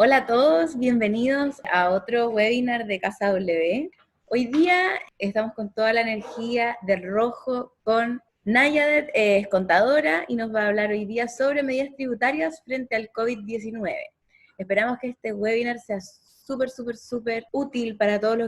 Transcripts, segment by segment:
Hola a todos, bienvenidos a otro webinar de Casa W. Hoy día estamos con toda la energía del rojo con Nayadet, es contadora y nos va a hablar hoy día sobre medidas tributarias frente al COVID-19. Esperamos que este webinar sea súper útil para todos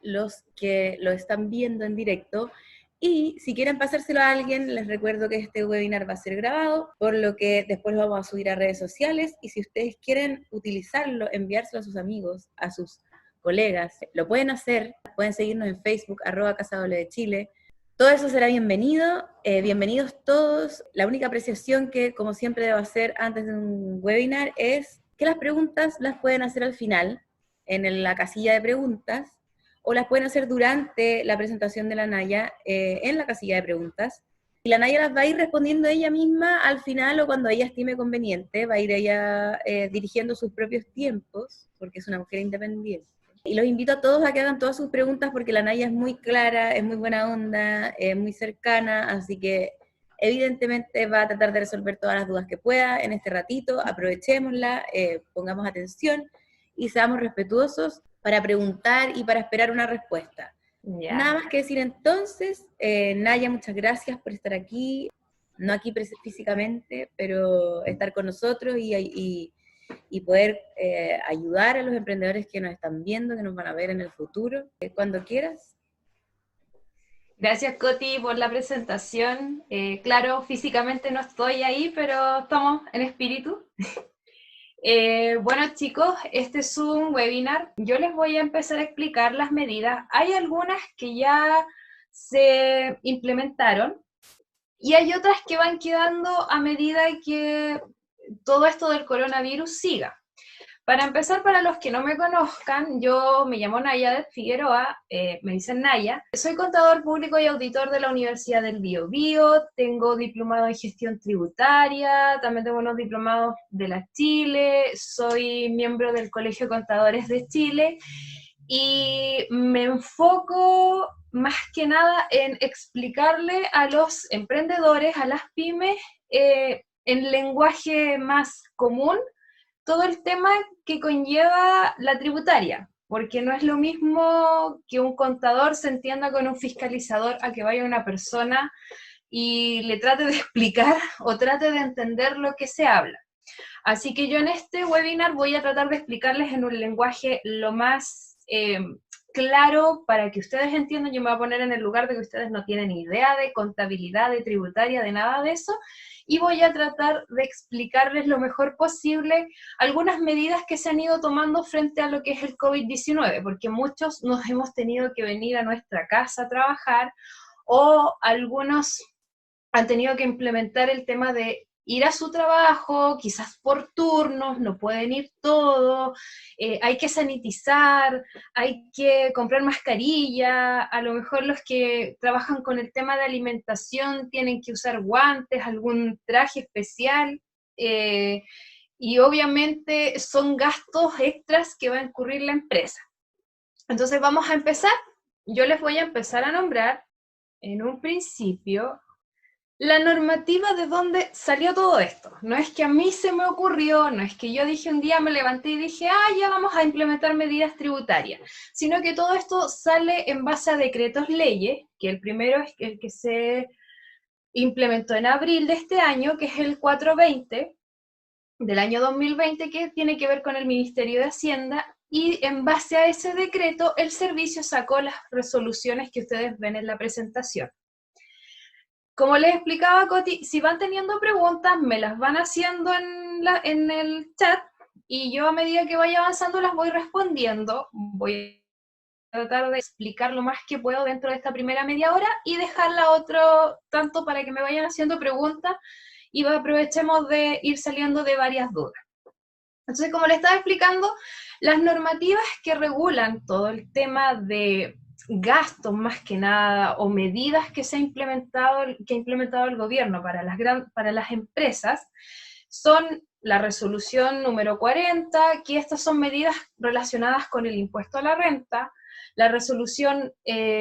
los que lo están viendo en directo. Y si quieren pasárselo a alguien, les recuerdo que este webinar va a ser grabado, por lo que después lo vamos a subir a redes sociales, y si ustedes quieren utilizarlo, enviárselo a sus amigos, a sus colegas, lo pueden hacer, pueden seguirnos en Facebook, @CasaW de Chile. Todo eso será bienvenido, bienvenidos todos. La única apreciación que, como siempre, debo hacer antes de un webinar es que las preguntas las pueden hacer al final, en la casilla de preguntas, o las pueden hacer durante la presentación de la Naya en la casilla de preguntas. Y la Naya las va a ir respondiendo ella misma al final o cuando ella estime conveniente, va a ir ella dirigiendo sus propios tiempos, porque es una mujer independiente. Y los invito a todos a que hagan todas sus preguntas porque la Naya es muy clara, es muy buena onda, es muy cercana, así que evidentemente va a tratar de resolver todas las dudas que pueda en este ratito. Aprovechémosla, pongamos atención y seamos respetuosos para preguntar y para esperar una respuesta. Ya. Nada más que decir entonces, Naya, muchas gracias por estar aquí, no aquí físicamente, pero estar con nosotros y poder ayudar a los emprendedores que nos están viendo, que nos van a ver en el futuro. Cuando quieras. Gracias, Coti, por la presentación. Claro, físicamente no estoy ahí, pero estamos en espíritu. Bueno, chicos, este es un webinar. Yo les voy a empezar a explicar las medidas. Hay algunas que ya se implementaron y hay otras que van quedando a medida que todo esto del coronavirus siga. Para empezar, para los que no me conozcan, yo me llamo Nayadet Figueroa, me dicen Naya. Soy contador público y auditor de la Universidad del Biobío, tengo diplomado en gestión tributaria, también tengo unos diplomados de la Chile, soy miembro del Colegio de Contadores de Chile y me enfoco más que nada en explicarle a los emprendedores, a las pymes, en lenguaje más común, todo el tema que conlleva la tributaria, porque no es lo mismo que un contador se entienda con un fiscalizador a que vaya una persona y le trate de explicar o trate de entender lo que se habla. Así que yo en este webinar voy a tratar de explicarles en un lenguaje lo más claro para que ustedes entiendan. Yo me voy a poner en el lugar de que ustedes no tienen idea de contabilidad, de tributaria, de nada de eso, y voy a tratar de explicarles lo mejor posible algunas medidas que se han ido tomando frente a lo que es el COVID-19, porque muchos nos hemos tenido que venir a nuestra casa a trabajar, o algunos han tenido que implementar el tema de ir a su trabajo, quizás por turnos, no pueden ir todos, hay que sanitizar, hay que comprar mascarilla, a lo mejor los que trabajan con el tema de alimentación tienen que usar guantes, algún traje especial, y obviamente son gastos extras que va a incurrir la empresa. Entonces vamos a empezar. Yo les voy a empezar a nombrar en un principio la normativa de dónde salió todo esto. No es que a mí se me ocurrió, no es que yo dije un día, me levanté y dije, ya vamos a implementar medidas tributarias, sino que todo esto sale en base a decretos leyes, que el primero es el que se implementó en abril de este año, que es el 420 del año 2020, que tiene que ver con el Ministerio de Hacienda, y en base a ese decreto el servicio sacó las resoluciones que ustedes ven en la presentación. Como les explicaba, Coti, si van teniendo preguntas, me las van haciendo en el chat y yo a medida que vaya avanzando las voy respondiendo. Voy a tratar de explicar lo más que puedo dentro de esta primera media hora y dejarla otro tanto para que me vayan haciendo preguntas y aprovechemos de ir saliendo de varias dudas. Entonces, como les estaba explicando, las normativas que regulan todo el tema de gastos más que nada o medidas que ha implementado el gobierno para las empresas son la resolución número 40, que estas son medidas relacionadas con el impuesto a la renta, la resolución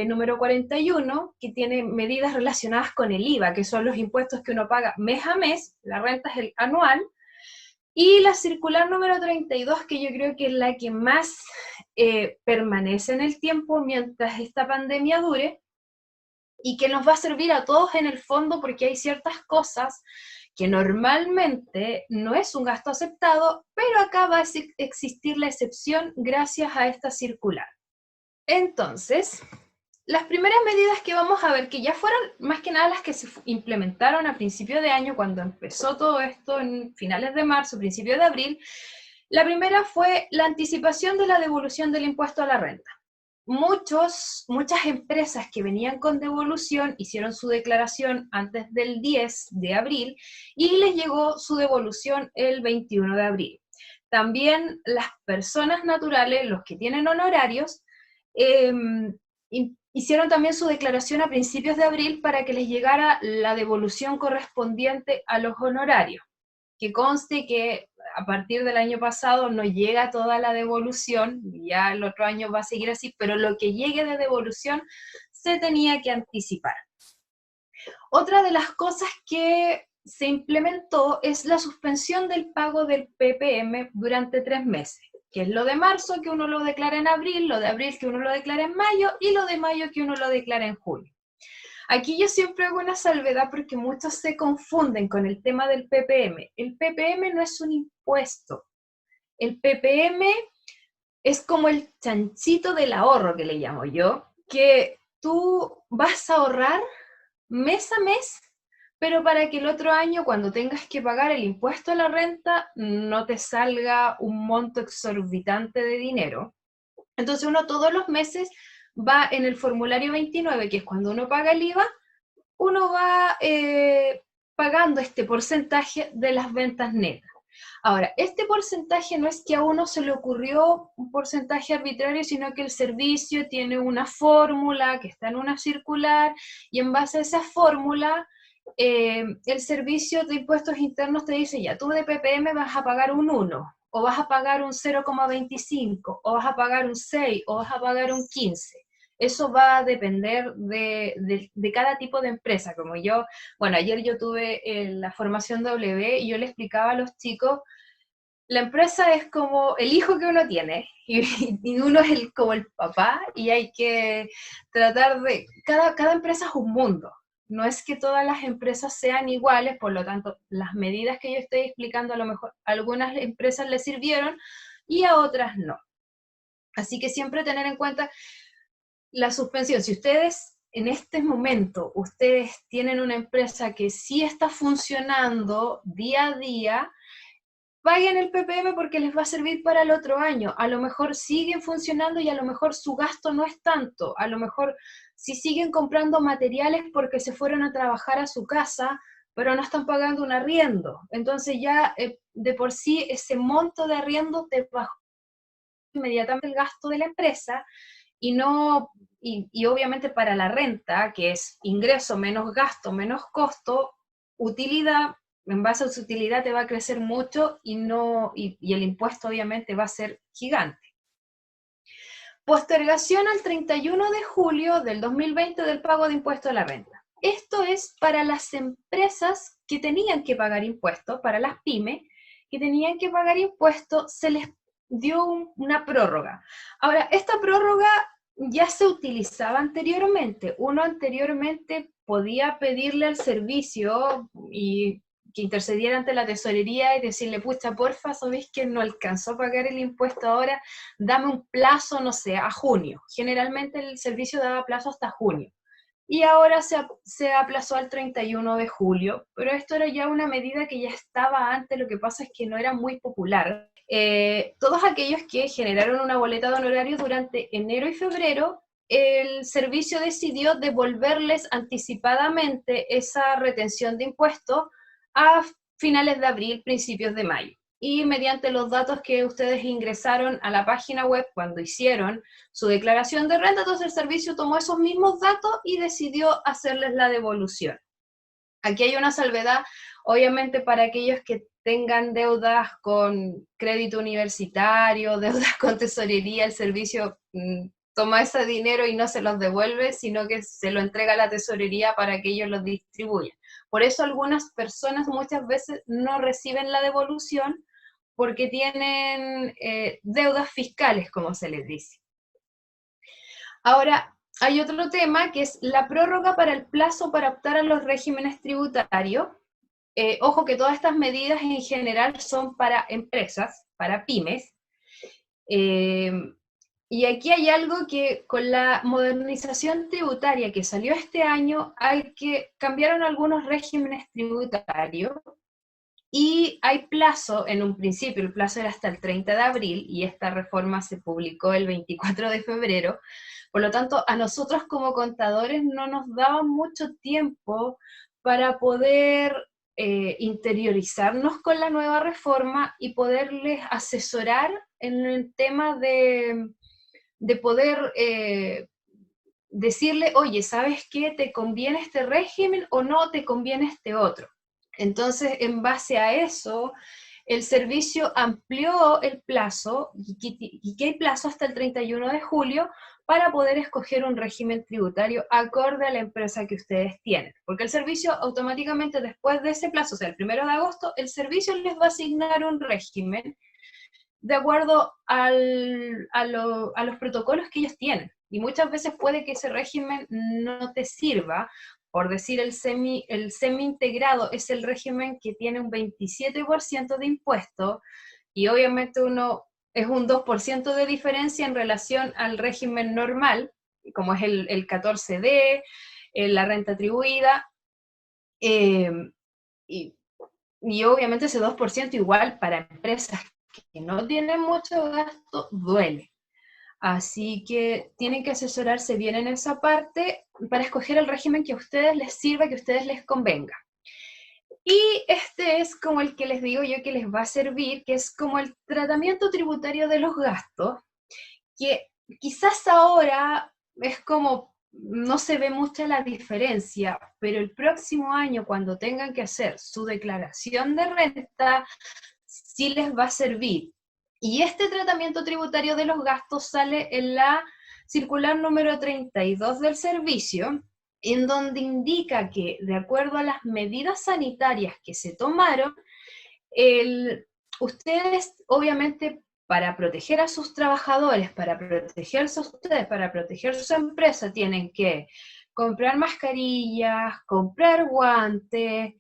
número 41, que tiene medidas relacionadas con el IVA, que son los impuestos que uno paga mes a mes, la renta es el anual, Y la circular número 32, que yo creo que es la que más permanece en el tiempo mientras esta pandemia dure, y que nos va a servir a todos en el fondo porque hay ciertas cosas que normalmente no es un gasto aceptado, pero acá va a existir la excepción gracias a esta circular. Entonces, las primeras medidas que vamos a ver, que ya fueron más que nada las que se implementaron a principio de año, cuando empezó todo esto en finales de marzo, principios de abril, la primera fue la anticipación de la devolución del impuesto a la renta. Muchas empresas que venían con devolución hicieron su declaración antes del 10 de abril y les llegó su devolución el 21 de abril. También las personas naturales, los que tienen honorarios, hicieron también su declaración a principios de abril para que les llegara la devolución correspondiente a los honorarios. Que conste que a partir del año pasado no llega toda la devolución, ya el otro año va a seguir así, pero lo que llegue de devolución se tenía que anticipar. Otra de las cosas que se implementó es la suspensión del pago del PPM durante 3 meses, que es lo de marzo que uno lo declara en abril, lo de abril que uno lo declara en mayo y lo de mayo que uno lo declara en julio. Aquí yo siempre hago una salvedad porque muchos se confunden con el tema del PPM. El PPM no es un impuesto. El PPM es como el chanchito del ahorro que le llamo yo, que tú vas a ahorrar mes a mes, pero para que el otro año, cuando tengas que pagar el impuesto a la renta, no te salga un monto exorbitante de dinero. Entonces uno todos los meses va en el formulario 29, que es cuando uno paga el IVA, uno va pagando este porcentaje de las ventas netas. Ahora, este porcentaje no es que a uno se le ocurrió un porcentaje arbitrario, sino que el servicio tiene una fórmula que está en una circular, y en base a esa fórmula, el servicio de impuestos internos te dice, ya, tú de PPM vas a pagar un 1, o vas a pagar un 0,25, o vas a pagar un 6, o vas a pagar un 15. Eso va a depender de cada tipo de empresa. Como yo, bueno, ayer yo tuve la formación W y yo le explicaba a los chicos, la empresa es como el hijo que uno tiene y uno es como el papá, y hay que tratar de, cada empresa es un mundo. No es que todas las empresas sean iguales, por lo tanto, las medidas que yo estoy explicando a lo mejor a algunas empresas les sirvieron y a otras no. Así que siempre tener en cuenta la suspensión. Si ustedes en este momento, ustedes tienen una empresa que sí está funcionando día a día, paguen el PPM porque les va a servir para el otro año. A lo mejor siguen funcionando y a lo mejor su gasto no es tanto. A lo mejor si siguen comprando materiales porque se fueron a trabajar a su casa, pero no están pagando un arriendo. Entonces ya de por sí ese monto de arriendo te bajó inmediatamente el gasto de la empresa, y no, y obviamente para la renta, que es ingreso menos gasto menos costo, utilidad, en base a su utilidad te va a crecer mucho y el impuesto obviamente va a ser gigante. Postergación al 31 de julio del 2020 del pago de impuesto a la renta. Esto es para las empresas que tenían que pagar impuestos, para las pymes que tenían que pagar impuestos, se les dio una prórroga. Ahora, esta prórroga ya se utilizaba anteriormente. Uno anteriormente podía pedirle al servicio y que intercediera ante la tesorería y decirle, pucha, porfa, sabéis que no alcanzó a pagar el impuesto ahora, dame un plazo, no sé, a junio. Generalmente el servicio daba plazo hasta junio. Y ahora se aplazó al 31 de julio, pero esto era ya una medida que ya estaba antes, lo que pasa es que no era muy popular. Todos aquellos que generaron una boleta de honorarios durante enero y febrero, el servicio decidió devolverles anticipadamente esa retención de impuestos a finales de abril, principios de mayo. Y mediante los datos que ustedes ingresaron a la página web cuando hicieron su declaración de renta, entonces el servicio tomó esos mismos datos y decidió hacerles la devolución. Aquí hay una salvedad, obviamente, para aquellos que tengan deudas con crédito universitario, deudas con tesorería, el servicio toma ese dinero y no se los devuelve, sino que se lo entrega a la tesorería para que ellos los distribuyan. Por eso algunas personas muchas veces no reciben la devolución, porque tienen deudas fiscales, como se les dice. Ahora, hay otro tema que es la prórroga para el plazo para optar a los regímenes tributarios. Ojo que todas estas medidas en general son para empresas, para pymes. Y aquí hay algo que con la modernización tributaria que salió este año, cambiaron algunos regímenes tributarios y hay plazo, en un principio el plazo era hasta el 30 de abril y esta reforma se publicó el 24 de febrero, por lo tanto a nosotros como contadores no nos daba mucho tiempo para poder interiorizarnos con la nueva reforma y poderles asesorar en el tema de poder decirle, oye, ¿sabes qué? ¿Te conviene este régimen o no te conviene este otro? Entonces, en base a eso, el servicio amplió el plazo, y que hay plazo hasta el 31 de julio, para poder escoger un régimen tributario acorde a la empresa que ustedes tienen. Porque el servicio automáticamente después de ese plazo, o sea, el 1 de agosto, el servicio les va a asignar un régimen de acuerdo a los protocolos que ellos tienen. Y muchas veces puede que ese régimen no te sirva. Por decir, el semi-integrado es el régimen que tiene un 27% de impuesto y obviamente es un 2% de diferencia en relación al régimen normal, como es el 14D, la renta atribuida, y obviamente ese 2% igual para empresas que no tienen mucho gasto duele. Así que tienen que asesorarse bien en esa parte para escoger el régimen que a ustedes les sirva, que a ustedes les convenga. Y este es como el que les digo yo que les va a servir, que es como el tratamiento tributario de los gastos, que quizás ahora es como, no se ve mucha la diferencia, pero el próximo año cuando tengan que hacer su declaración de renta, sí les va a servir. Y este tratamiento tributario de los gastos sale en la circular número 32 del servicio, en donde indica que, de acuerdo a las medidas sanitarias que se tomaron, ustedes, obviamente, para proteger a sus trabajadores, para protegerse a ustedes, para proteger su empresa, tienen que comprar mascarillas, comprar guantes,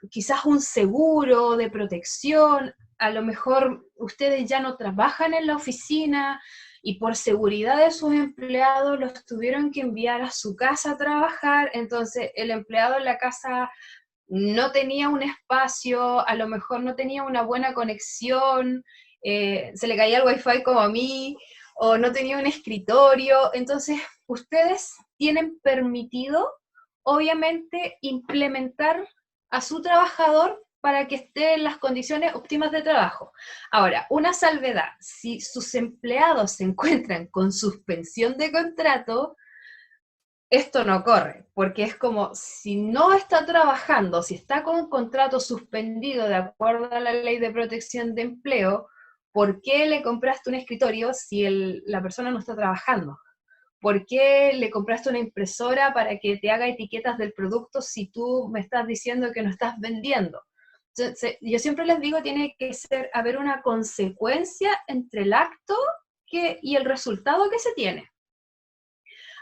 quizás un seguro de protección. A lo mejor ustedes ya no trabajan en la oficina y por seguridad de sus empleados los tuvieron que enviar a su casa a trabajar, entonces el empleado en la casa no tenía un espacio, a lo mejor no tenía una buena conexión, se le caía el wifi como a mí, o no tenía un escritorio. Entonces ustedes tienen permitido, obviamente, implementar a su trabajador para que esté en las condiciones óptimas de trabajo. Ahora, una salvedad: si sus empleados se encuentran con suspensión de contrato, esto no corre, porque es como, si no está trabajando, si está con un contrato suspendido de acuerdo a la ley de protección de empleo, ¿por qué le compraste un escritorio si la persona no está trabajando? ¿Por qué le compraste una impresora para que te haga etiquetas del producto si tú me estás diciendo que no estás vendiendo? Entonces, yo siempre les digo, tiene que haber una consecuencia entre el acto y el resultado que se tiene.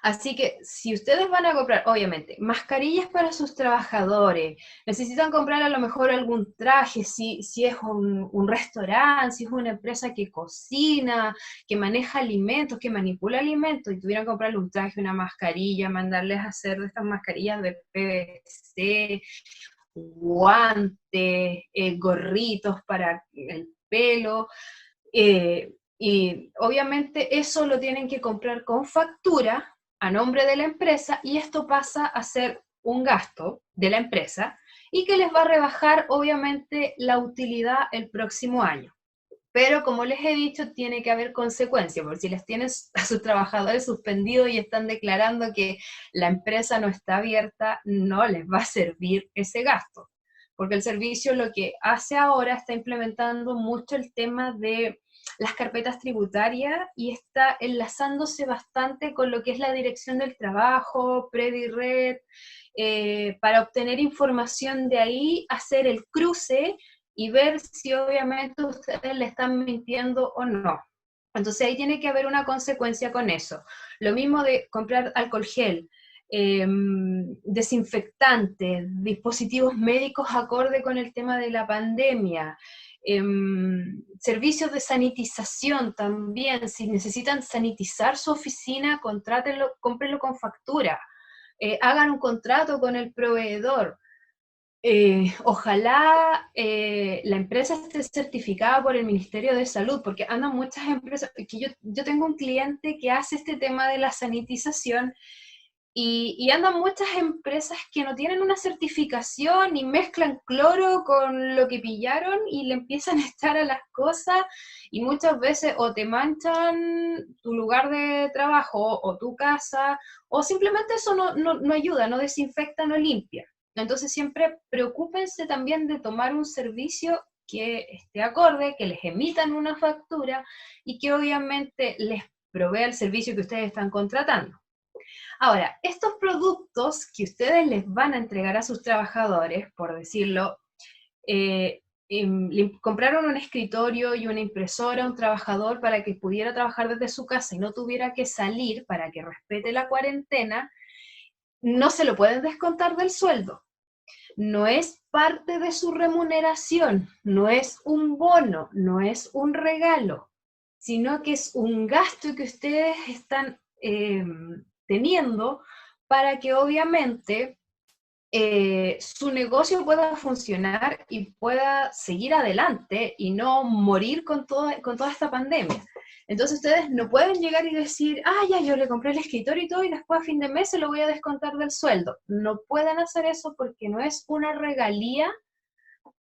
Así que si ustedes van a comprar, obviamente, mascarillas para sus trabajadores, necesitan comprar a lo mejor algún traje, si es un restaurante, si es una empresa que cocina, que maneja alimentos, que manipula alimentos, y tuvieran que comprarle un traje, una mascarilla, mandarles a hacer de estas mascarillas de PVC, guantes, gorritos para el pelo, y obviamente eso lo tienen que comprar con factura a nombre de la empresa, y esto pasa a ser un gasto de la empresa y que les va a rebajar obviamente la utilidad el próximo año. Pero como les he dicho, tiene que haber consecuencias, porque si les tienen a sus trabajadores suspendidos y están declarando que la empresa no está abierta, no les va a servir ese gasto. Porque el servicio lo que hace ahora está implementando mucho el tema de las carpetas tributarias y está enlazándose bastante con lo que es la Dirección del Trabajo, Predired, para obtener información de ahí, hacer el cruce y ver si obviamente ustedes le están mintiendo o no. Entonces ahí tiene que haber una consecuencia con eso. Lo mismo de comprar alcohol gel, desinfectantes, dispositivos médicos acorde con el tema de la pandemia, servicios de sanitización también. Si necesitan sanitizar su oficina, contrátenlo, cómprenlo con factura, hagan un contrato con el proveedor. Ojalá la empresa esté certificada por el Ministerio de Salud, porque andan muchas empresas, que yo tengo un cliente que hace este tema de la sanitización y andan muchas empresas que no tienen una certificación y mezclan cloro con lo que pillaron y le empiezan a echar a las cosas y muchas veces o te manchan tu lugar de trabajo o tu casa o simplemente eso no ayuda, no desinfecta, no limpia. Entonces siempre preocúpense también de tomar un servicio que esté acorde, que les emitan una factura y que obviamente les provea el servicio que ustedes están contratando. Ahora, estos productos que ustedes les van a entregar a sus trabajadores, por decirlo, le compraron un escritorio y una impresora a un trabajador para que pudiera trabajar desde su casa y no tuviera que salir para que respete la cuarentena, no se lo pueden descontar del sueldo. No es parte de su remuneración, no es un bono, no es un regalo, sino que es un gasto que ustedes están teniendo para que obviamente su negocio pueda funcionar y pueda seguir adelante y no morir con toda esta pandemia. Entonces ustedes no pueden llegar y decir, ya yo le compré el escritorio y todo y después a fin de mes se lo voy a descontar del sueldo. No pueden hacer eso porque no es una regalía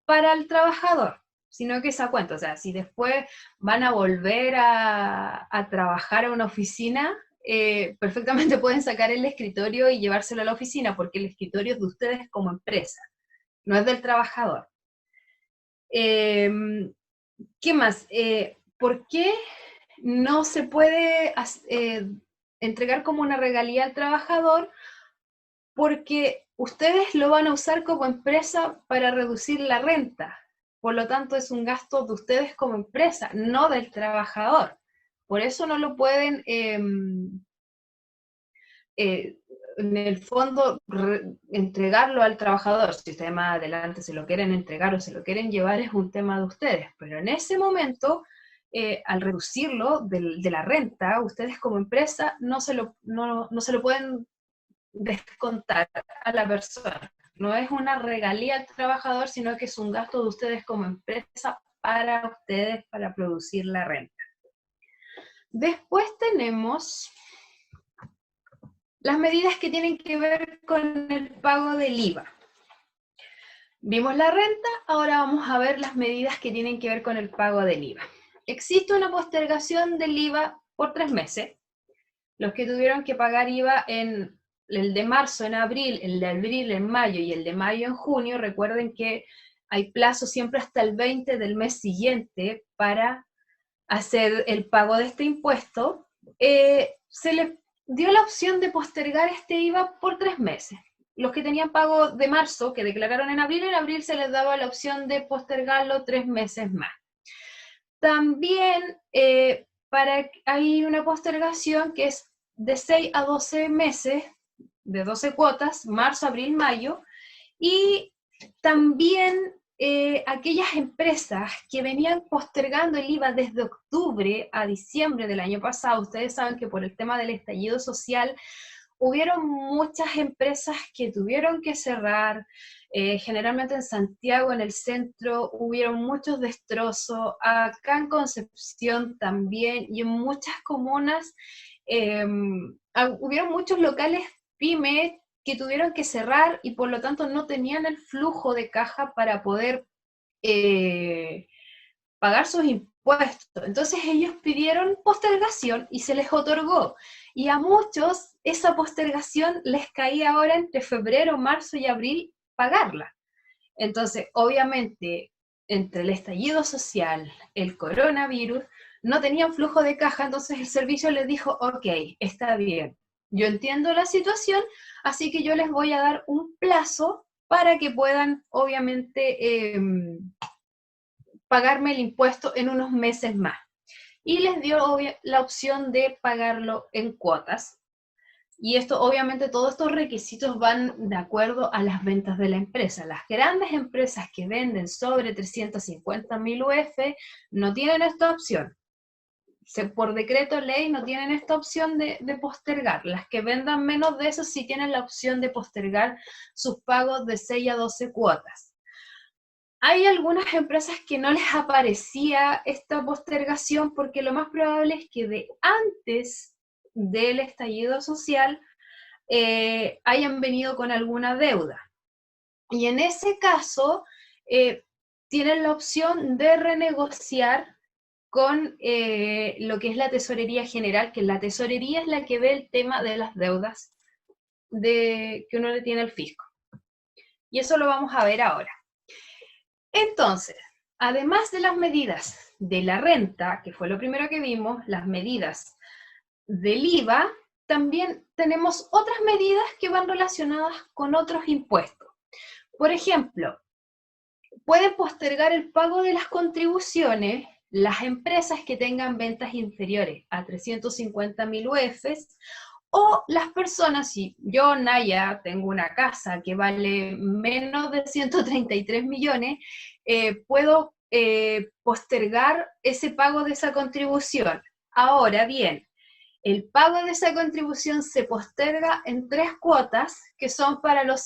para el trabajador, sino que esa cuenta, o sea, si después van a volver a trabajar a una oficina, perfectamente pueden sacar el escritorio y llevárselo a la oficina, porque el escritorio es de ustedes como empresa, no es del trabajador. ¿Qué más? ¿Por qué no se puede entregar como una regalía al trabajador? Porque ustedes lo van a usar como empresa para reducir la renta. Por lo tanto, es un gasto de ustedes como empresa, no del trabajador. Por eso no lo pueden, en el fondo, entregarlo al trabajador. Si ustedes más adelante se lo quieren entregar o se lo quieren llevar, es un tema de ustedes. Pero en ese momento, al reducirlo de la renta, ustedes como empresa no se lo pueden descontar a la persona. No es una regalía al trabajador, sino que es un gasto de ustedes como empresa para ustedes, para producir la renta. Después tenemos las medidas que tienen que ver con el pago del IVA. Vimos la renta, ahora vamos a ver las medidas que tienen que ver con el pago del IVA. Existe una postergación del IVA por 3 meses. Los que tuvieron que pagar IVA en el de marzo en abril, el de abril en mayo y el de mayo en junio, recuerden que hay plazo siempre hasta el 20 del mes siguiente para hacer el pago de este impuesto. Se les dio la opción de postergar este IVA por 3 meses. Los que tenían pago de marzo, que declararon en abril se les daba la opción de postergarlo 3 meses más. También hay una postergación que es de 6 a 12 meses, de 12 cuotas, marzo, abril, mayo, y también aquellas empresas que venían postergando el IVA desde octubre a diciembre del año pasado. Ustedes saben que por el tema del estallido social hubieron muchas empresas que tuvieron que cerrar. Generalmente en Santiago, en el centro, hubieron muchos destrozos, acá en Concepción también, y en muchas comunas hubieron muchos locales pyme que tuvieron que cerrar y por lo tanto no tenían el flujo de caja para poder pagar sus impuestos. Entonces ellos pidieron postergación y se les otorgó. Y a muchos esa postergación les caía ahora entre febrero, marzo y abril pagarla. Entonces, obviamente, entre el estallido social, el coronavirus, no tenían flujo de caja, entonces el servicio les dijo, ok, está bien, yo entiendo la situación, así que yo les voy a dar un plazo para que puedan, obviamente, pagarme el impuesto en unos meses más. Y les dio la opción de pagarlo en cuotas. Y esto, obviamente, todos estos requisitos van de acuerdo a las ventas de la empresa. Las grandes empresas que venden sobre 350.000 UF no tienen esta opción. Por decreto ley no tienen esta opción de postergar. Las que vendan menos de eso sí tienen la opción de postergar sus pagos de 6 a 12 cuotas. Hay algunas empresas que no les aparecía esta postergación porque lo más probable es que de antes del estallido social hayan venido con alguna deuda. Y en ese caso tienen la opción de renegociar con lo que es la Tesorería General, que la Tesorería es la que ve el tema de las deudas que uno le tiene al fisco. Y eso lo vamos a ver ahora. Entonces, además de las medidas de la renta, que fue lo primero que vimos, las medidas del IVA, también tenemos otras medidas que van relacionadas con otros impuestos. Por ejemplo, pueden postergar el pago de las contribuciones las empresas que tengan ventas inferiores a 350.000 UFs, o las personas, si yo, Naya, tengo una casa que vale menos de 133 millones, puedo postergar ese pago de esa contribución. Ahora bien, el pago de esa contribución se posterga en 3 cuotas, que son para las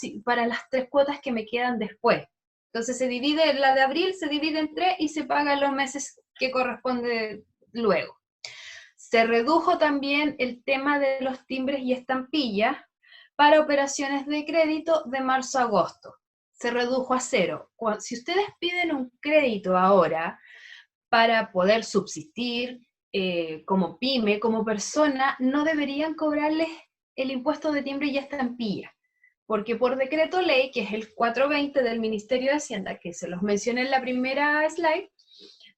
3 cuotas que me quedan después. Entonces se divide, la de abril se divide en 3 y se paga en los meses que corresponde luego. Se redujo también el tema de los timbres y estampillas para operaciones de crédito de marzo a agosto. Se redujo a 0. Si ustedes piden un crédito ahora para poder subsistir como pyme, como persona, no deberían cobrarles el impuesto de timbre y estampilla, porque por decreto ley, que es el 420 del Ministerio de Hacienda, que se los mencioné en la primera slide,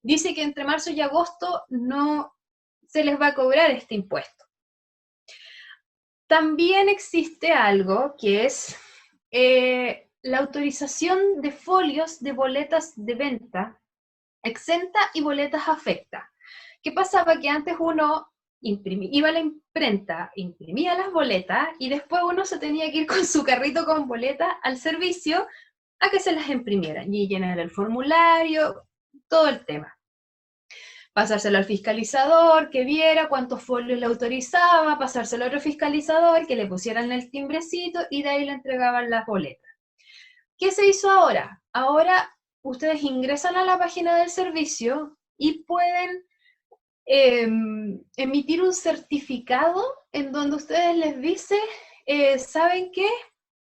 dice que entre marzo y agosto no se les va a cobrar este impuesto. También existe algo que es la autorización de folios de boletas de venta exenta y boletas afecta. ¿Qué pasaba? Que antes uno iba a la imprenta, imprimía las boletas y después uno se tenía que ir con su carrito con boletas al servicio a que se las imprimieran y llenar el formulario, todo el tema. Pasárselo al fiscalizador, que viera cuántos folios le autorizaba, pasárselo a otro fiscalizador, que le pusieran el timbrecito y de ahí le entregaban las boletas. ¿Qué se hizo ahora? Ahora ustedes ingresan a la página del servicio y pueden emitir un certificado en donde ustedes les dice, ¿saben qué?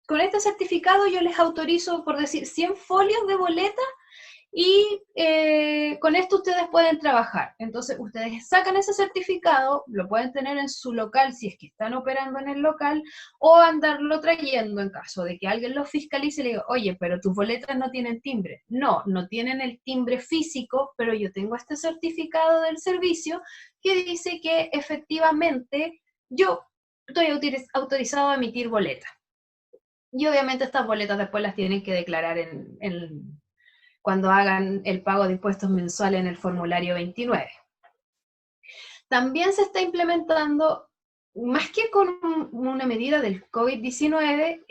Con este certificado yo les autorizo, por decir, 100 folios de boleta y con esto ustedes pueden trabajar. Entonces ustedes sacan ese certificado, lo pueden tener en su local si es que están operando en el local, o andarlo trayendo en caso de que alguien lo fiscalice y le diga, oye, pero tus boletas no tienen timbre. No, no tienen el timbre físico, pero yo tengo este certificado del servicio que dice que efectivamente yo estoy autorizado a emitir boletas. Y obviamente estas boletas después las tienen que declarar cuando hagan el pago de impuestos mensuales en el formulario 29. También se está implementando, más que con una medida del COVID-19,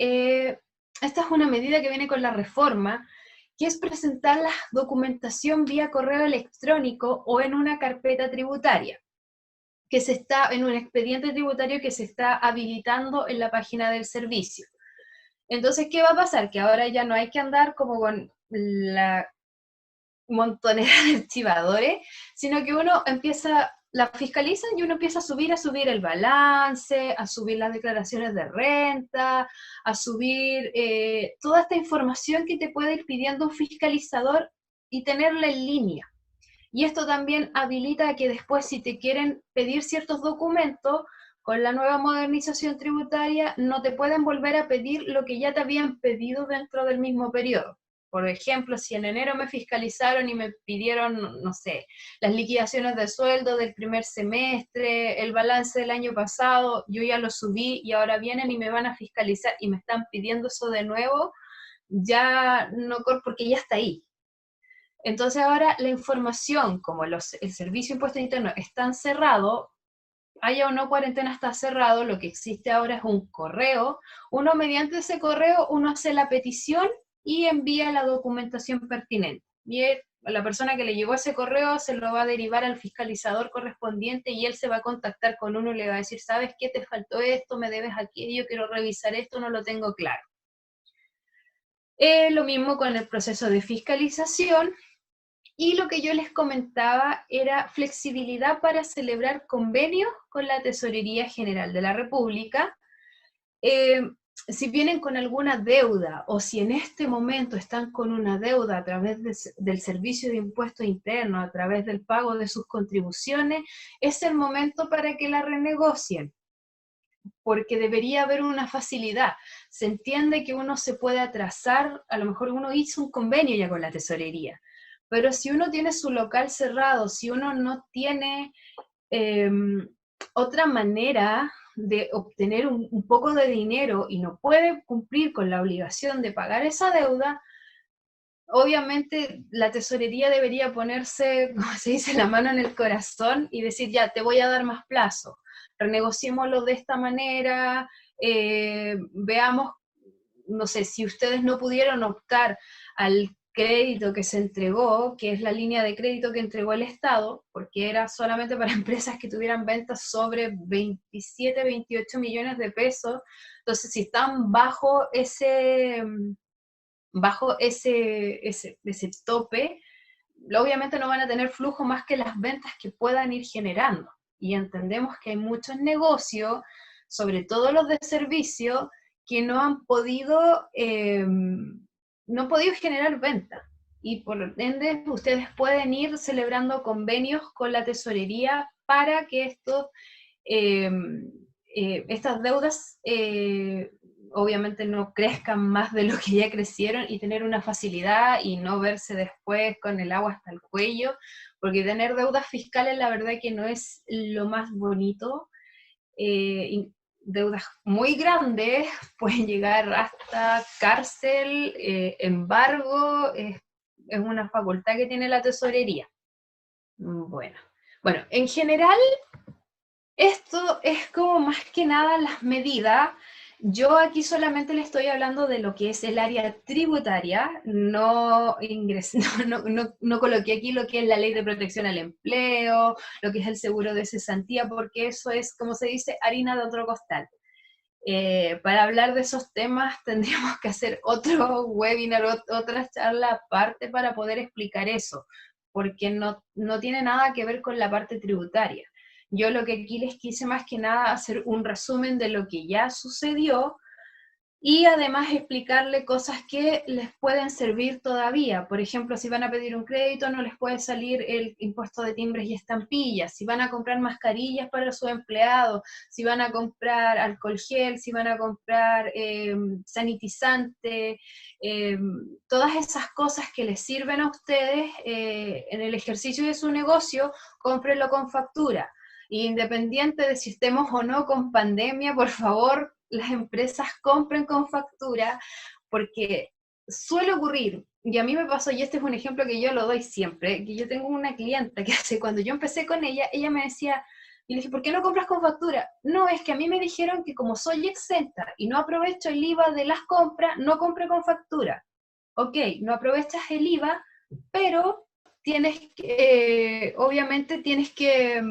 esta es una medida que viene con la reforma, que es presentar la documentación vía correo electrónico o en una carpeta tributaria, que se está en un expediente tributario que se está habilitando en la página del servicio. Entonces, ¿qué va a pasar? Que ahora ya no hay que andar como con la montonera de archivadores, sino que uno la fiscaliza y uno empieza a subir el balance, a subir las declaraciones de renta, a subir toda esta información que te puede ir pidiendo un fiscalizador y tenerla en línea. Y esto también habilita que después, si te quieren pedir ciertos documentos, con la nueva modernización tributaria no te pueden volver a pedir lo que ya te habían pedido dentro del mismo periodo. Por ejemplo, si en enero me fiscalizaron y me pidieron, no sé, las liquidaciones de sueldo del primer semestre, el balance del año pasado, yo ya lo subí y ahora vienen y me van a fiscalizar y me están pidiendo eso de nuevo, ya no, porque ya está ahí. Entonces ahora la información, como el servicio de impuestos internos están cerrado, haya o no cuarentena, está cerrado, lo que existe ahora es un correo. Uno mediante ese correo, uno hace la petición y envía la documentación pertinente. Y la persona que le llegó ese correo se lo va a derivar al fiscalizador correspondiente y él se va a contactar con uno y le va a decir, ¿sabes qué? Te faltó esto, me debes aquello, quiero revisar esto, no lo tengo claro. Lo mismo con el proceso de fiscalización. Y lo que yo les comentaba era flexibilidad para celebrar convenios con la Tesorería General de la República. Si vienen con alguna deuda o si en este momento están con una deuda a través del servicio de impuestos internos, a través del pago de sus contribuciones, es el momento para que la renegocien, porque debería haber una facilidad. Se entiende que uno se puede atrasar, a lo mejor uno hizo un convenio ya con la tesorería, pero si uno tiene su local cerrado, si uno no tiene otra manera de obtener un poco de dinero y no puede cumplir con la obligación de pagar esa deuda, obviamente la tesorería debería ponerse, como se dice, la mano en el corazón y decir, ya, te voy a dar más plazo, renegociémoslo de esta manera, veamos, no sé, si ustedes no pudieron optar al crédito que se entregó, que es la línea de crédito que entregó el Estado, porque era solamente para empresas que tuvieran ventas sobre 27, 28 millones de pesos, entonces si están bajo ese tope, obviamente no van a tener flujo más que las ventas que puedan ir generando. Y entendemos que hay muchos negocios, sobre todo los de servicio, que no han podido generar ventas. Y por ende, ustedes pueden ir celebrando convenios con la tesorería para que estas deudas obviamente no crezcan más de lo que ya crecieron y tener una facilidad y no verse después con el agua hasta el cuello, porque tener deudas fiscales la verdad que no es lo más bonito. Deudas muy grandes pueden llegar hasta cárcel, embargo, es una facultad que tiene la tesorería. Bueno, en general esto es como más que nada las medidas. Yo aquí solamente le estoy hablando de lo que es el área tributaria, no coloqué aquí lo que es la ley de protección al empleo, lo que es el seguro de cesantía, porque eso es, como se dice, harina de otro costal. Para hablar de esos temas tendríamos que hacer otro webinar, otra charla aparte para poder explicar eso, porque no tiene nada que ver con la parte tributaria. Yo lo que aquí les quise más que nada hacer un resumen de lo que ya sucedió y además explicarle cosas que les pueden servir todavía. Por ejemplo, si van a pedir un crédito no les puede salir el impuesto de timbres y estampillas, si van a comprar mascarillas para sus empleados, si van a comprar alcohol gel, si van a comprar sanitizante, todas esas cosas que les sirven a ustedes en el ejercicio de su negocio, cómprenlo con factura. Independiente de si estemos o no con pandemia, por favor, las empresas compren con factura, porque suele ocurrir, y a mí me pasó, y este es un ejemplo que yo lo doy siempre, que yo tengo una clienta que cuando yo empecé con ella me decía, y le dije, ¿por qué no compras con factura? No, es que a mí me dijeron que como soy exenta y no aprovecho el IVA de las compras, no compre con factura. Ok, no aprovechas el IVA, pero obviamente tienes que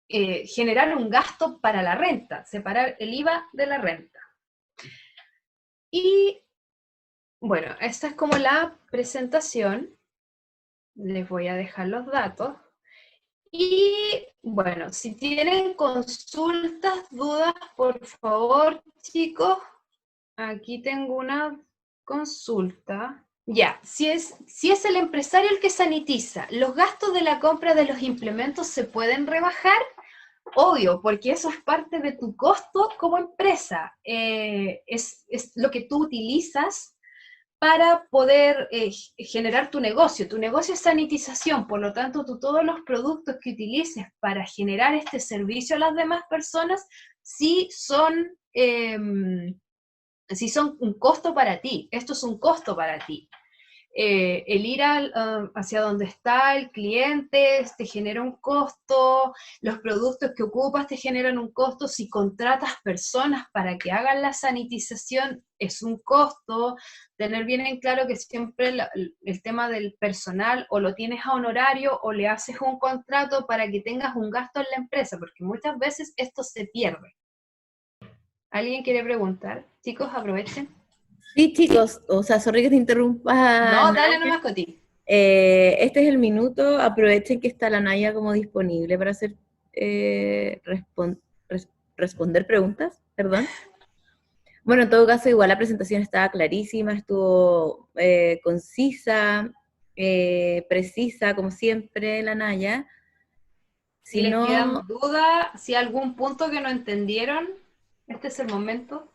generar un gasto para la renta, separar el IVA de la renta. Y bueno, esta es como la presentación. Les voy a dejar los datos. Y bueno, si tienen consultas, dudas, por favor, chicos, aquí tengo una consulta. Ya, si es el empresario el que sanitiza, ¿los gastos de la compra de los implementos se pueden rebajar? Obvio, porque eso es parte de tu costo como empresa. Es lo que tú utilizas para poder generar tu negocio. Tu negocio es sanitización, por lo tanto, tú todos los productos que utilices para generar este servicio a las demás personas, sí son un costo para ti. Esto es un costo para ti. el ir hacia donde está el cliente te genera un costo, los productos que ocupas te generan un costo, si contratas personas para que hagan la sanitización es un costo, tener bien en claro que siempre el tema del personal o lo tienes a honorario o le haces un contrato para que tengas un gasto en la empresa, porque muchas veces esto se pierde. ¿Alguien quiere preguntar? Chicos, aprovechen. Sí, chicos, o sea, sorry que te interrumpa, No, dale Naya. nomás, Coti. Este es el minuto, aprovechen que está la Naya como disponible para hacer responder preguntas, perdón. Bueno, en todo caso, igual la presentación estaba clarísima, estuvo concisa, precisa, como siempre, la Naya. Si Si les no, quedan dudas, si hay algún punto que no entendieron, este es el momento.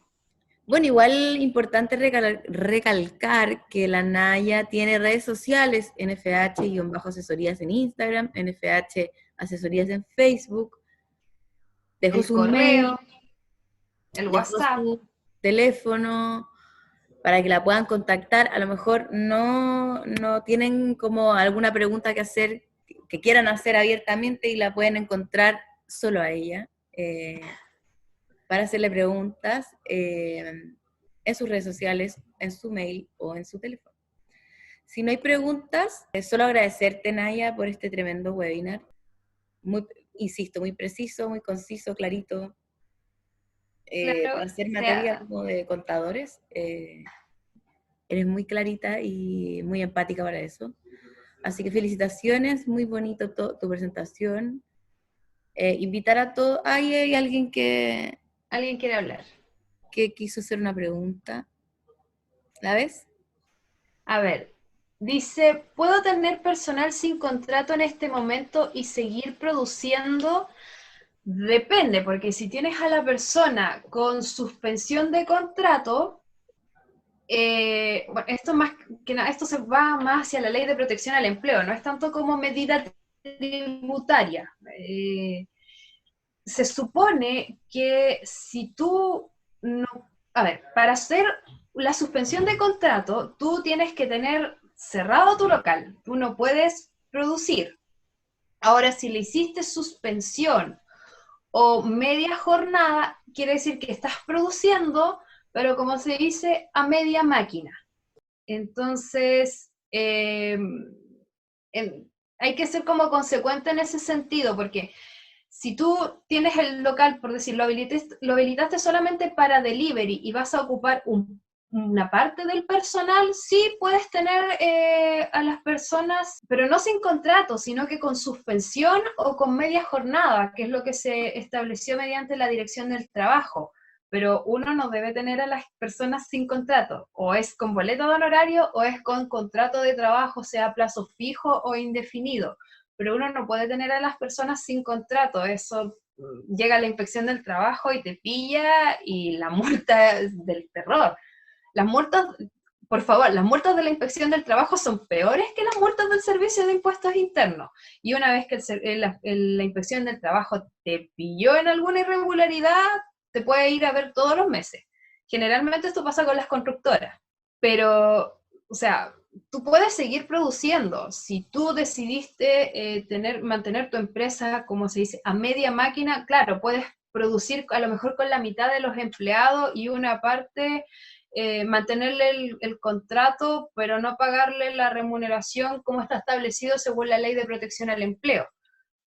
bueno, igual importante recalcar que la Naya tiene redes sociales, NFH-asesorías en Instagram, NFH asesorías en Facebook, dejó El su mail, correo, el dejó WhatsApp. su teléfono para que la puedan contactar. A lo mejor no tienen como alguna pregunta que hacer, que quieran hacer abiertamente y la pueden encontrar solo a ella. Para hacerle preguntas en sus redes sociales, en su mail o en su teléfono. Si no hay preguntas, solo agradecerte, Naya, por este tremendo webinar. Muy, insisto, muy preciso, muy conciso, clarito, Claro, para hacer o materia sea, como de contadores. Eres muy clarita y muy empática para eso. Así que felicitaciones, muy bonito tu presentación. Invitar a todos. Hay alguien alguien quiere hablar. que quiso hacer una pregunta. ¿La ves? A ver, dice, ¿puedo tener personal sin contrato en este momento y seguir produciendo? Depende, porque si tienes a la persona con suspensión de contrato, bueno, esto más que nada, esto se va más hacia la ley de protección al empleo, no es tanto como medida tributaria. Se supone que si tú no, a ver, para hacer la suspensión de contrato, tú tienes que tener cerrado tu local, tú no puedes producir. Ahora, si le hiciste suspensión o media jornada, quiere decir que estás produciendo, pero como se dice, a media máquina. Entonces, hay que ser como consecuente en ese sentido, porque si tú tienes el local, por decirlo, lo habilitaste solamente para delivery y vas a ocupar una parte del personal, sí puedes tener a las personas, pero no sin contrato, sino que con suspensión o con media jornada, que es lo que se estableció mediante la Dirección del Trabajo. Pero uno no debe tener a las personas sin contrato, o es con boleto de honorario o es con contrato de trabajo, sea a plazo fijo o indefinido, pero uno no puede tener a las personas sin contrato, eso llega la inspección del trabajo y te pilla y la multa es del terror. Las multas, por favor, las multas de la inspección del trabajo son peores que las multas del servicio de impuestos internos. Y una vez que la inspección del trabajo te pilló en alguna irregularidad, te puede ir a ver todos los meses. Generalmente esto pasa con las constructoras, pero, o sea, tú puedes seguir produciendo. Si tú decidiste mantener tu empresa, como se dice, a media máquina, claro, puedes producir a lo mejor con la mitad de los empleados y una parte mantenerle el contrato, pero no pagarle la remuneración como está establecido según la ley de protección al empleo.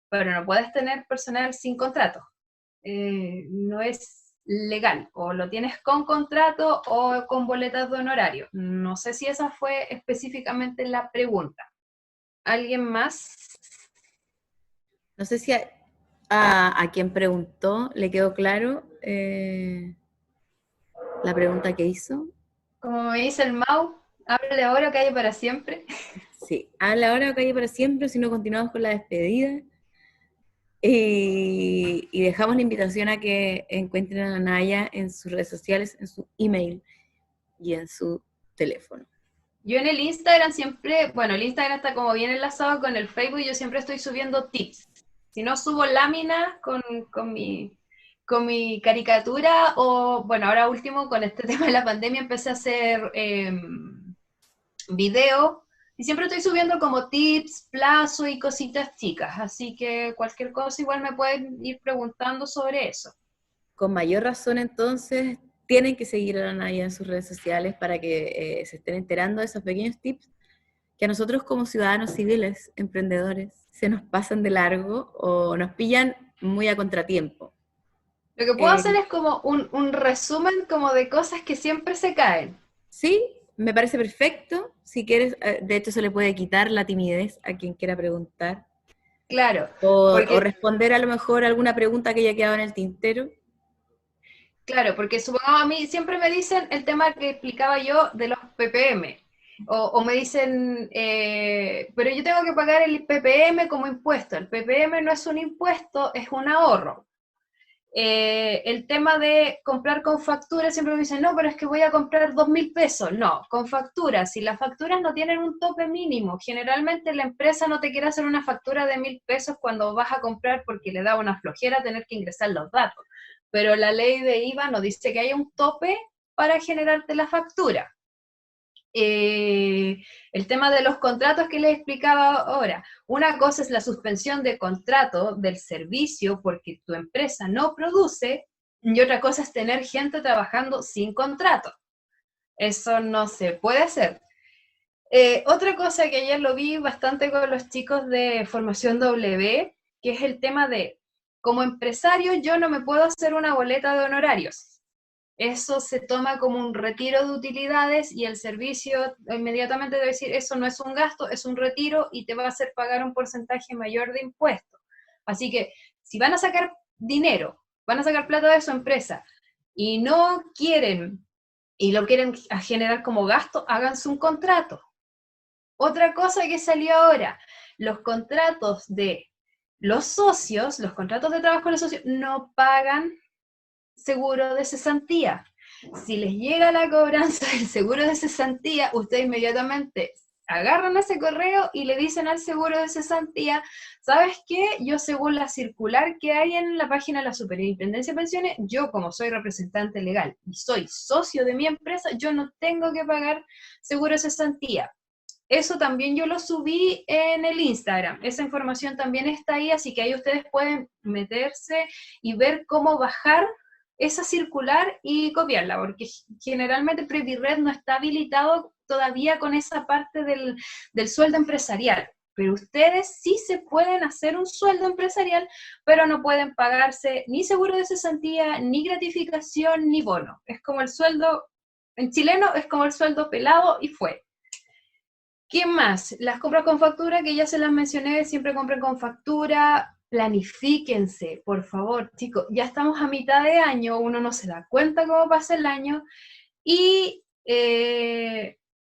Pero no puedes tener personal sin contrato. No es legal, o lo tienes con contrato o con boletas de honorario. No sé si esa fue específicamente la pregunta. ¿Alguien más? No sé si a quien preguntó le quedó claro la pregunta que hizo. Como me dice el Mau, háblale ahora que hay para siempre. Sí, habla ahora o calle para siempre, si no continuamos con la despedida. Y dejamos la invitación a que encuentren a Naya en sus redes sociales, en su email y en su teléfono. Yo en el Instagram siempre, bueno, el Instagram está como bien enlazado con el Facebook y yo siempre estoy subiendo tips. Si no subo láminas con mi caricatura o, bueno, ahora último con este tema de la pandemia empecé a hacer video Y siempre estoy subiendo como tips, plazo y cositas chicas, así que cualquier cosa igual me pueden ir preguntando sobre eso. Con mayor razón, entonces, tienen que seguir a la Naya en sus redes sociales para que se estén enterando de esos pequeños tips que a nosotros como ciudadanos civiles, emprendedores, se nos pasan de largo o nos pillan muy a contratiempo. Lo que puedo hacer Eh, es como un resumen como de cosas que siempre se caen. sí, me parece perfecto. Si quieres, de hecho, se le puede quitar la timidez a quien quiera preguntar Claro, o porque responder a lo mejor alguna pregunta que haya quedado en el tintero. Claro, porque supongamos a mí siempre me dicen el tema que explicaba yo de los ppm, o me dicen, pero yo tengo que pagar el ppm como impuesto. El ppm no es un impuesto, es un ahorro. El tema de comprar con factura, siempre me dicen, no, pero es que voy a comprar 2.000 pesos. No, con facturas. Si las facturas no tienen un tope mínimo, generalmente la empresa no te quiere hacer una factura de 1.000 pesos cuando vas a comprar porque le da una flojera tener que ingresar los datos. Pero la ley de IVA no dice que haya un tope para generarte la factura. El tema de los contratos que les explicaba ahora. Una cosa es la suspensión de contrato del servicio porque tu empresa no produce, y otra cosa es tener gente trabajando sin contrato. Eso no se puede hacer. Otra cosa que ayer lo vi bastante con los chicos de Formación W, que es el tema de, como empresario, yo no me puedo hacer una boleta de honorarios. Eso se toma como un retiro de utilidades y el servicio inmediatamente debe decir, eso no es un gasto, es un retiro y te va a hacer pagar un porcentaje mayor de impuestos. Así que si van a sacar dinero, van a sacar plata de su empresa y no quieren y lo quieren generar como gasto, háganse un contrato. Otra cosa que salió ahora, los contratos de los socios, los contratos de trabajo de los socios no pagan seguro de cesantía. Si les llega la cobranza del seguro de cesantía, ustedes inmediatamente agarran ese correo y le dicen al seguro de cesantía, ¿sabes qué? Yo según la circular que hay en la página de la Superintendencia de Pensiones, yo como soy representante legal y soy socio de mi empresa, yo no tengo que pagar seguro de cesantía. Eso también yo lo subí en el Instagram, esa información también está ahí, así que ahí ustedes pueden meterse y ver cómo bajar esa circular y copiarla, porque generalmente PreviRed no está habilitado todavía con esa parte del sueldo empresarial, pero ustedes sí se pueden hacer un sueldo empresarial, pero no pueden pagarse ni seguro de cesantía, ni gratificación, ni bono. Es como el sueldo, en chileno es como el sueldo pelado y fue. ¿Qué más? Las compras con factura, que ya se las mencioné, siempre compren con factura, planifíquense, por favor, chicos, ya estamos a mitad de año, uno no se da cuenta cómo pasa el año y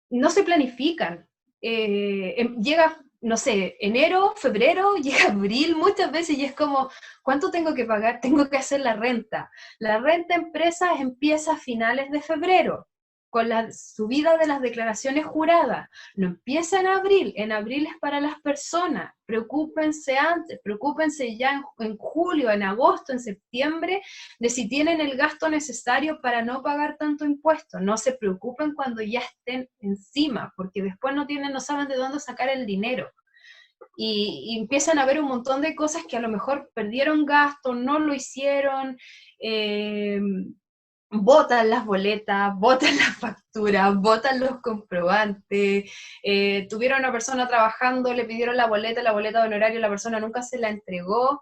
no se planifican. Llega, no sé, enero, febrero, llega abril muchas veces y es como, ¿cuánto tengo que pagar? Tengo que hacer la renta. La renta empresa empieza a finales de febrero con la subida de las declaraciones juradas. No empieza en abril es para las personas. Preocúpense antes, preocúpense ya en julio, en agosto, en septiembre, de si tienen el gasto necesario para no pagar tanto impuesto. No se preocupen cuando ya estén encima, porque después no saben de dónde sacar el dinero. Y empiezan a ver un montón de cosas que a lo mejor perdieron gasto, no lo hicieron, botan las boletas, botan las facturas, botan los comprobantes, tuvieron a una persona trabajando, le pidieron la boleta de honorario, la persona nunca se la entregó,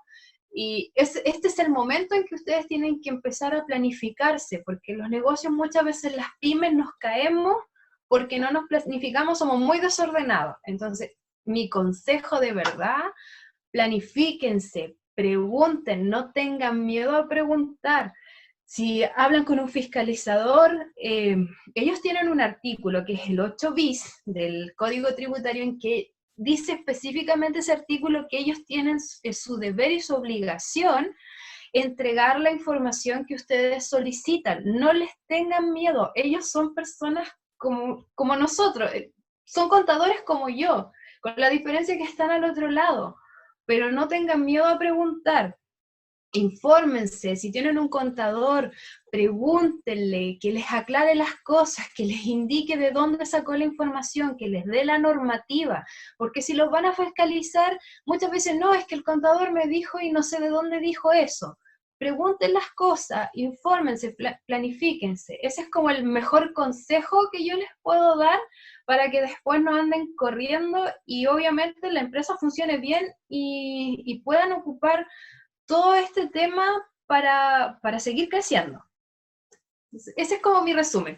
y este es el momento en que ustedes tienen que empezar a planificarse, porque los negocios muchas veces, las pymes, nos caemos porque no nos planificamos, somos muy desordenados. Entonces, mi consejo de verdad, planifíquense, pregunten, no tengan miedo a preguntar. Si hablan con un fiscalizador, ellos tienen un artículo que es el 8 bis del Código Tributario en que dice específicamente ese artículo que ellos tienen su deber y su obligación entregar la información que ustedes solicitan. No les tengan miedo, ellos son personas como nosotros, son contadores como yo, con la diferencia que están al otro lado, pero no tengan miedo a preguntar. infórmense, si tienen un contador, pregúntenle, que les aclare las cosas, que les indique de dónde sacó la información, que les dé la normativa, porque si los van a fiscalizar, muchas veces no, es que el contador me dijo y no sé de dónde dijo eso. Pregunten las cosas, infórmense, planifíquense. Ese es como el mejor consejo que yo les puedo dar para que después no anden corriendo y obviamente la empresa funcione bien y puedan ocupar todo este tema para seguir creciendo. Ese es como mi resumen.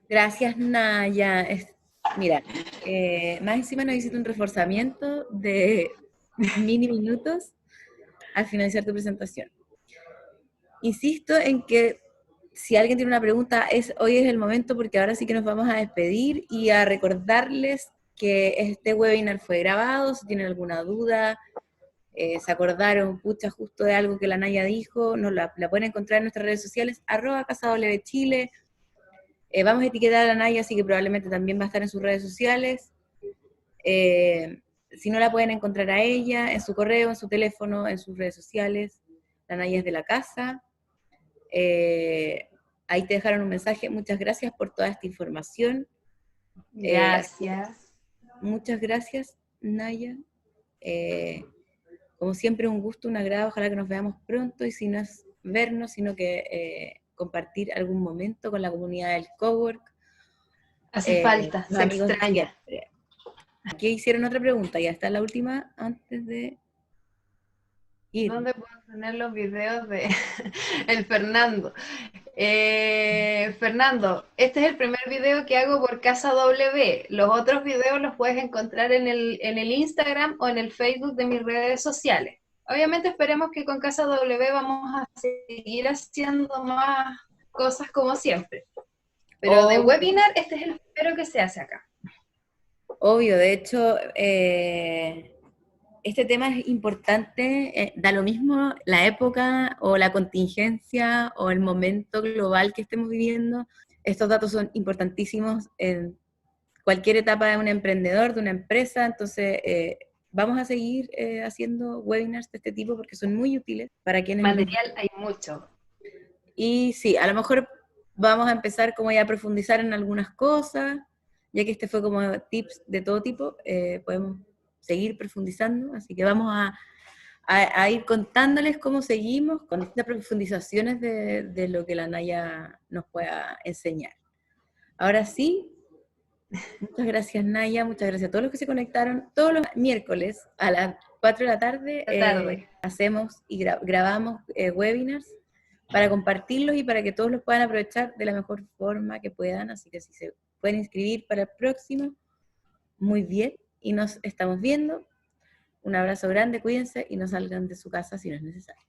Gracias, Naya. Mira, más encima nos hiciste un reforzamiento de mini minutos al finalizar tu presentación. Insisto en que si alguien tiene una pregunta, hoy es el momento, porque ahora sí que nos vamos a despedir y a recordarles que este webinar fue grabado. Si tienen alguna duda, se acordaron, pucha, justo de algo que la Naya dijo, la pueden encontrar en nuestras redes sociales, @CasaWChile. Vamos a etiquetar a la Naya, así que probablemente también va a estar en sus redes sociales. Si no, la pueden encontrar a ella en su correo, en su teléfono, en sus redes sociales. La Naya es de la casa. Ahí te dejaron un mensaje. Muchas gracias por toda esta información. Gracias. Muchas gracias, Naya. Como siempre, un gusto, un agrado. Ojalá que nos veamos pronto, y si no es vernos, sino que compartir algún momento con la comunidad del cowork. Hace falta, se extraña. Aquí hicieron otra pregunta, ya está la última antes de ir. ¿Dónde puedo tener los videos de el Fernando? Fernando, este es el primer video que hago por Casa W. Los otros videos los puedes encontrar en el Instagram o en el Facebook de mis redes sociales. Obviamente esperemos que con Casa W vamos a seguir haciendo más cosas como siempre. Pero de webinar, este es el primero que se hace acá. Obvio, de hecho, este tema es importante, da lo mismo la época o la contingencia o el momento global que estemos viviendo. Estos datos son importantísimos en cualquier etapa de un emprendedor, de una empresa. Entonces vamos a seguir haciendo webinars de este tipo porque son muy útiles para quienes... Material hay mucho. Y sí, a lo mejor vamos a empezar como ya a profundizar en algunas cosas, ya que este fue como tips de todo tipo, podemos seguir profundizando, así que vamos a ir contándoles cómo seguimos con estas profundizaciones de lo que la Naya nos pueda enseñar. Ahora sí, muchas gracias, Naya, muchas gracias a todos los que se conectaron. Todos los miércoles a las 4 de la tarde hacemos y grabamos webinars para compartirlos y para que todos los puedan aprovechar de la mejor forma que puedan. Así que si se pueden inscribir para el próximo, muy bien, y nos estamos viendo. Un abrazo grande, cuídense y no salgan de su casa si no es necesario.